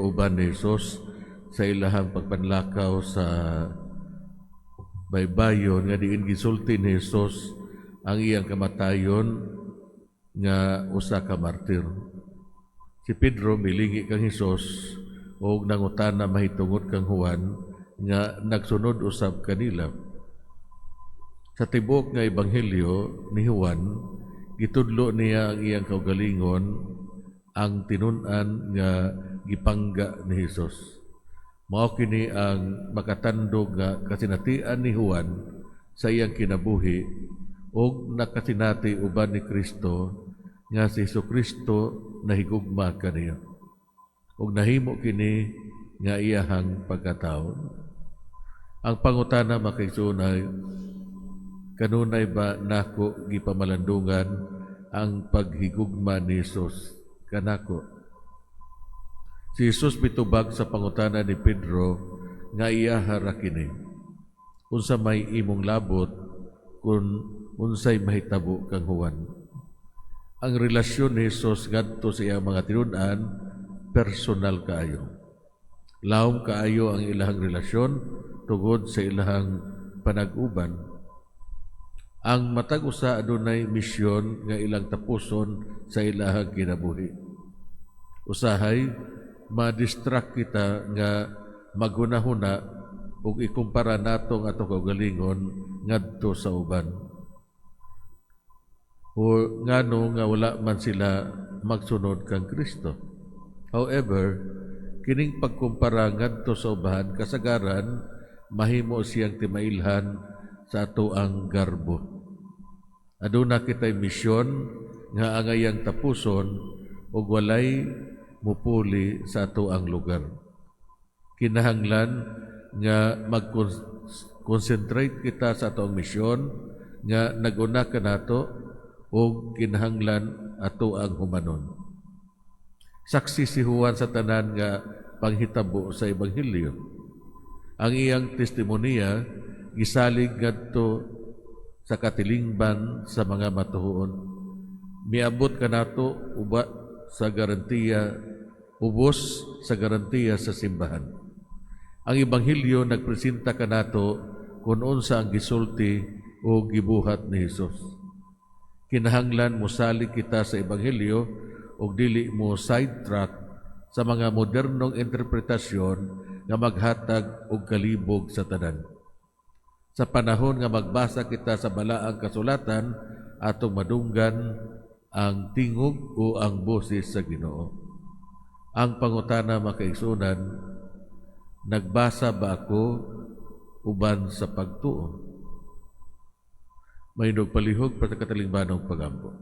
uban ni Jesus sa ilahang pagpanlakaw sa baybayon nga diin gisulti ni Jesus ang iyang kamatayon nga usa ka martir. Si Pedro milingi kang Jesus og nangutana mahitungod kang Juan nga nagsunod usab kanila. Sa tibok nga ebanghelyo ni Juan, gitudlo niya ang iyang kaugalingon ang tinun-an nga gipangga ni Jesus. Mao kini ang makatandog nga kasinatian ni Juan sa iyang kinabuhi ug nakasinati uban ni Kristo nga si Jesucristo nahigugma kaniya. Ug nahimo kini nga iyahang pagkataon. Ang pangutana makaisunay, kanunay ba nako gipamalandungan ang paghigugma ni Jesus kanako? Si Jesus mitubag sa pangutana ni Pedro nga iyaha ra kini. Unsa may imong labot kung unsay mahitabo kang Juan? Ang relasyon ni Jesus ngadto sa iyang mga tinun-an personal kaayo. Lawom kaayo ang ilahang relasyon tungod sa ilahang panag-uban. Ang matag usa adunay misyon nga ilang tapuson sa ilahang kinabuhi. Usahay ma-distract kita nga maghunahuna ug ikumpara nato ang atong kaugalingon ngadto sa uban. O ngano nga wala man sila magsunod kang Kristo. However, kining pagkumpara ngadto sa uban kasagaran mahimo siyang timailhan sa ato ang garbo. Aduna kitay misyon nga angayang tapuson ug walay mupuli sa ato ang lugar. Kinahanglan nga mag-concentrate kita sa ato ang misyon nga naguna ka nato ug kinahanglan ato ang humanon. Saksi si Juan sa tanan nga panghitabo sa ebanghelyo. Ang iyang testimonya gisalig ngadto sa katilingban sa mga matuhuon. Miabot ka nato uba sa garantiya, ubos sa garantiya sa simbahan. Ang ebanghelyo nagpresenta kanato kung unsa ang gisulti o gibuhat ni Jesus. Kinahanglan mosalig kita sa ebanghelyo ug dili mo sidetrack sa mga modernong interpretasyon nga maghatag og kalibog sa tanan. Sa panahon nga magbasa kita sa balaang kasulatan, atong madunggan ang tingog o ang boses sa Ginoo. Ang pangutana makaigsunan, nagbasa ba ako uban sa pagtuo? May nagpalihog para katalingbanong pagampo.